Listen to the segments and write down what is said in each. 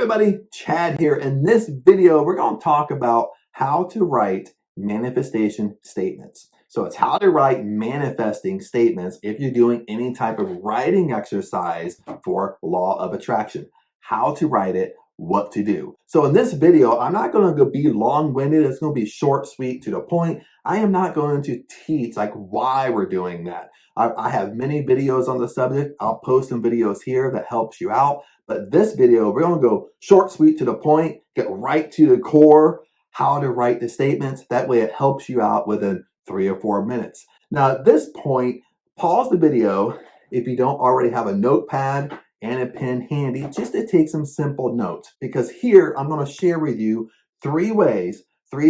everybody, Chad here. In this video, we're going to talk about how to write manifestation statements. So it's how to write manifesting statements if you're doing any type of writing exercise for law of attraction. How to write it, what to do. So in this video, I'm not going to be long-winded. It's going to be short, sweet, to the point. I am not going to teach like why we're doing that. I have many videos on the subject. I'll post some videos here that helps you out. But this video, we're going to go short, sweet, to the point, get right to the core, how to write the statements. That way it helps you out within 3 or 4 minutes. Now at this point, pause the video if you don't already have a notepad and a pen handy, just to take some simple notes. Because here I'm going to share with you 3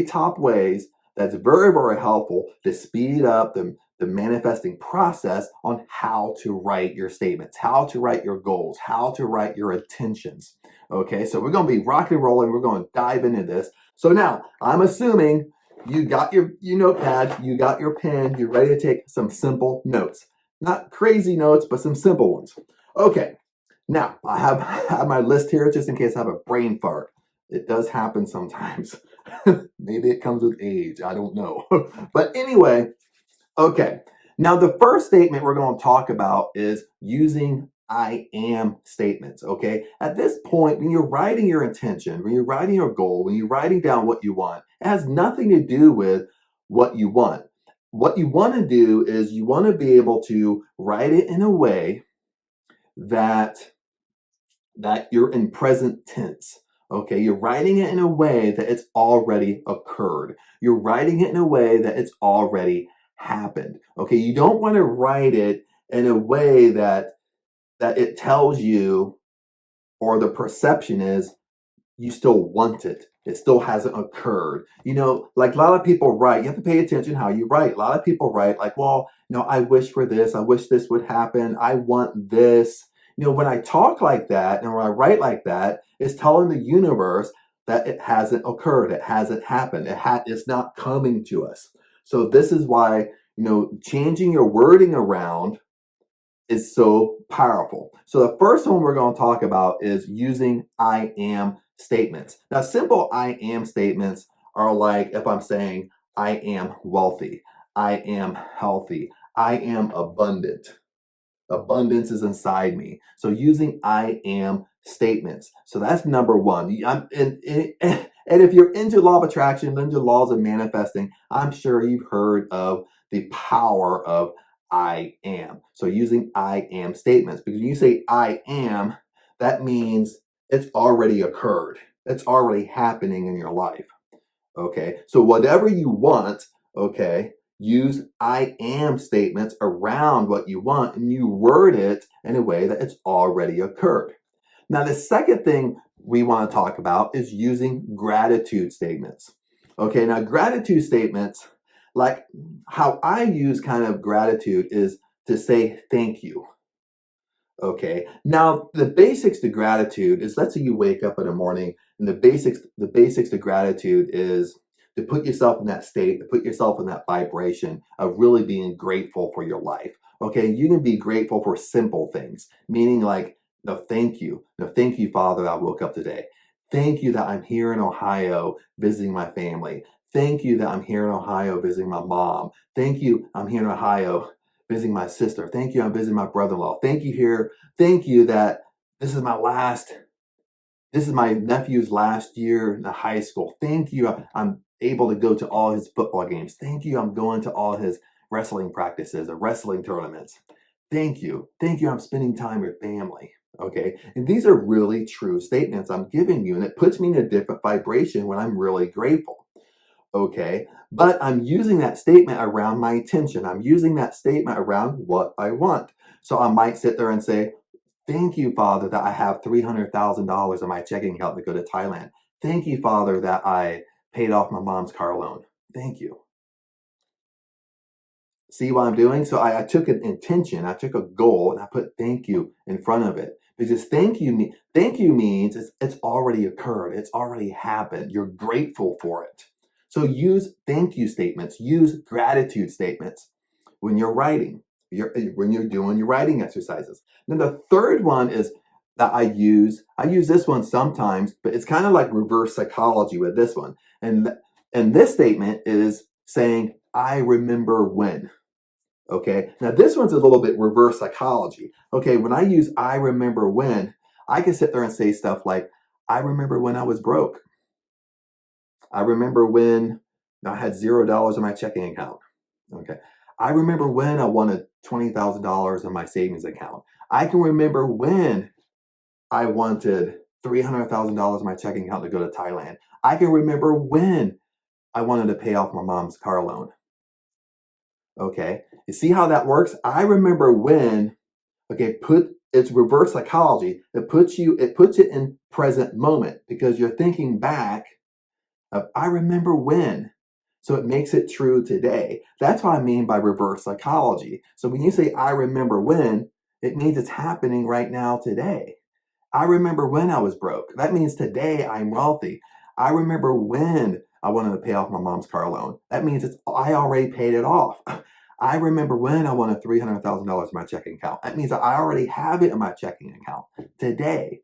top ways that's very, very helpful to speed up the manifesting process on how to write your statements, how to write your goals, how to write your intentions. Okay, so we're going to be rock and rolling. We're going to dive into this. So now I'm assuming you got your notepad, you got your pen, you're ready to take some simple notes. Not crazy notes, but some simple ones. Okay, now I have my list here just in case I have a brain fart. It does happen sometimes. Maybe it comes with age. I don't know. But anyway, okay, now the first statement we're going to talk about is using I am statements, okay? At this point, when you're writing your intention, when you're writing your goal, when you're writing down what you want, it has nothing to do with what you want. What you want to do is you want to be able to write it in a way that you're in present tense. Okay, you're writing it in a way that it's already occurred. You're writing it in a way that it's already happened. Okay, you don't want to write it in a way that it tells you, or the perception is, you still want it. It still hasn't occurred. You know, like a lot of people write, you have to pay attention how you write. A lot of people write like, well, I wish for this. I wish this would happen. I want this. When I talk like that and when I write like that, it's telling the universe that it hasn't occurred. It hasn't happened. It's not coming to us. So this is why, changing your wording around is so powerful. So the first one we're going to talk about is using I am statements. Now, simple I am statements are like if I'm saying I am wealthy, I am healthy, I am abundant. Abundance is inside me. So using I am statements. So that's number one. And if you're into law of attraction, into laws of manifesting, I'm sure you've heard of the power of I am. So using I am statements, because when you say I am, that means it's already occurred. It's already happening in your life. Okay. So whatever you want, okay, use I am statements around what you want, and you word it in a way that it's already occurred. Now, the second thing we want to talk about is using gratitude statements. Okay, now gratitude statements, like how I use kind of gratitude is to say thank you. Okay, now the basics to gratitude is, let's say you wake up in the morning, and the basics to gratitude is to put yourself in that state, to put yourself in that vibration of really being grateful for your life. Okay, you can be grateful for simple things, meaning like, no, thank you. No, thank you, Father, I woke up today. Thank you that I'm here in Ohio visiting my family. Thank you that I'm here in Ohio visiting my mom. Thank you, I'm here in Ohio visiting my sister. Thank you, I'm visiting my brother-in-law. Thank you here. Thank you that this is my nephew's last year in high school. Thank you, I'm able to go to all his football games. Thank you, I'm going to all his wrestling practices or wrestling tournaments. Thank you, I'm spending time with family. Okay, and these are really true statements I'm giving you, and it puts me in a different vibration when I'm really grateful. Okay, but I'm using that statement around my intention. I'm using that statement around what I want. So I might sit there and say, thank you, Father, that I have $300,000 in my checking account to go to Thailand. Thank you, Father, that I paid off my mom's car loan. Thank you. See what I'm doing? So I took an intention, I took a goal, and I put thank you in front of it. Because thank you means it's already occurred. It's already happened. You're grateful for it. So use thank you statements, use gratitude statements when you're writing, when you're doing your writing exercises. Then the third one is that I use this one sometimes, but it's kind of like reverse psychology with this one. And this statement is saying, I remember when. Okay, now this one's a little bit reverse psychology. Okay, when I use I remember when, I can sit there and say stuff like, I remember when I was broke. I remember when I had $0 in my checking account. Okay, I remember when I wanted $20,000 in my savings account. I can remember when I wanted $300,000 in my checking account to go to Thailand. I can remember when I wanted to pay off my mom's car loan. Okay, you see how that works? I remember when. Okay, it's reverse psychology. It puts it in present moment because you're thinking back of I remember when. So it makes it true today. That's what I mean by reverse psychology. So when you say I remember when, it means it's happening right now today. I remember when I was broke. That means today I'm wealthy. I remember when I wanted to pay off my mom's car loan. That means I already paid it off. I remember when I wanted $300,000 in my checking account. That means that I already have it in my checking account today.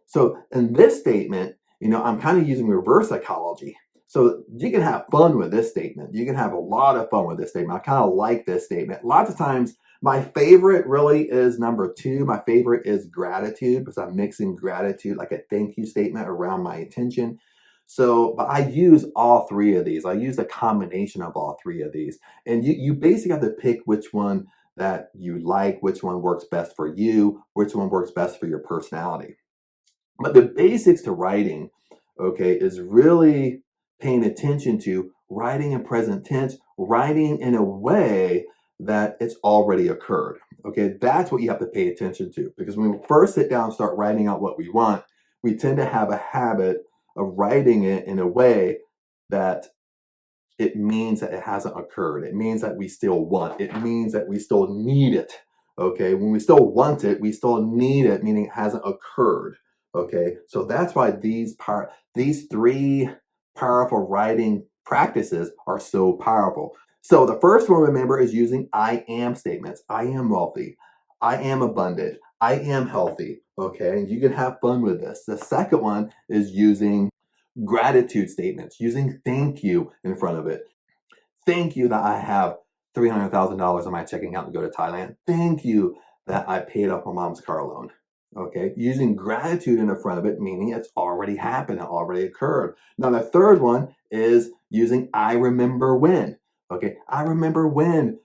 So in this statement, I'm kind of using reverse psychology. So you can have fun with this statement. You can have a lot of fun with this statement. I kind of like this statement. Lots of times, my favorite really is number 2. My favorite is gratitude because I'm mixing gratitude, like a thank you statement, around my intention. So, but I use all 3 of these. I use a combination of all 3 of these. And you basically have to pick which one that you like, which one works best for you, which one works best for your personality. But the basics to writing, okay, is really paying attention to writing in present tense, writing in a way that it's already occurred. Okay, that's what you have to pay attention to, because when we first sit down and start writing out what we want, we tend to have a habit of writing it in a way that it means that it hasn't occurred. It means that we still want. It means that we still need it. Okay, when we still want it, we still need it, meaning it hasn't occurred. Okay, so that's why these 3 powerful writing practices are so powerful. So the first one, remember, is using I am statements. I am wealthy. I am abundant. I am healthy. Okay, and you can have fun with this. The second one is using gratitude statements, using thank you in front of it. Thank you that I have $300,000 in my checking account to go to Thailand. Thank you that I paid off my mom's car loan. Okay, using gratitude in the front of it, meaning it's already happened, it already occurred. Now, the third one is using I remember when. Okay, I remember when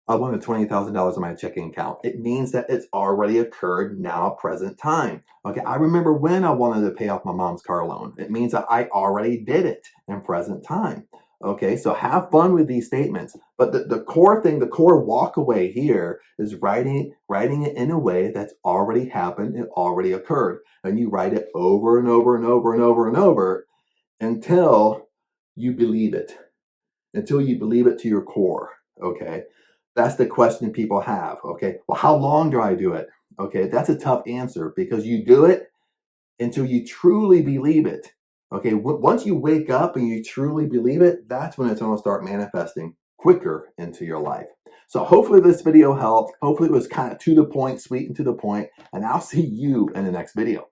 I wanted $20,000 in my checking account. It means that it's already occurred, now present time. Okay, I remember when I wanted to pay off my mom's car loan. It means that I already did it in present time. Okay, so have fun with these statements. But the core thing, the core walk away here is writing it in a way that's already happened, it already occurred. And you write it over and over and over and over and over until you believe it. Until you believe it to your core. Okay, that's the question people have. Okay, well, how long do I do it? Okay, that's a tough answer because you do it until you truly believe it. Okay, once you wake up and you truly believe it, that's when it's going to start manifesting quicker into your life. So hopefully this video helped. Hopefully it was kind of to the point, sweet and to the point, and I'll see you in the next video.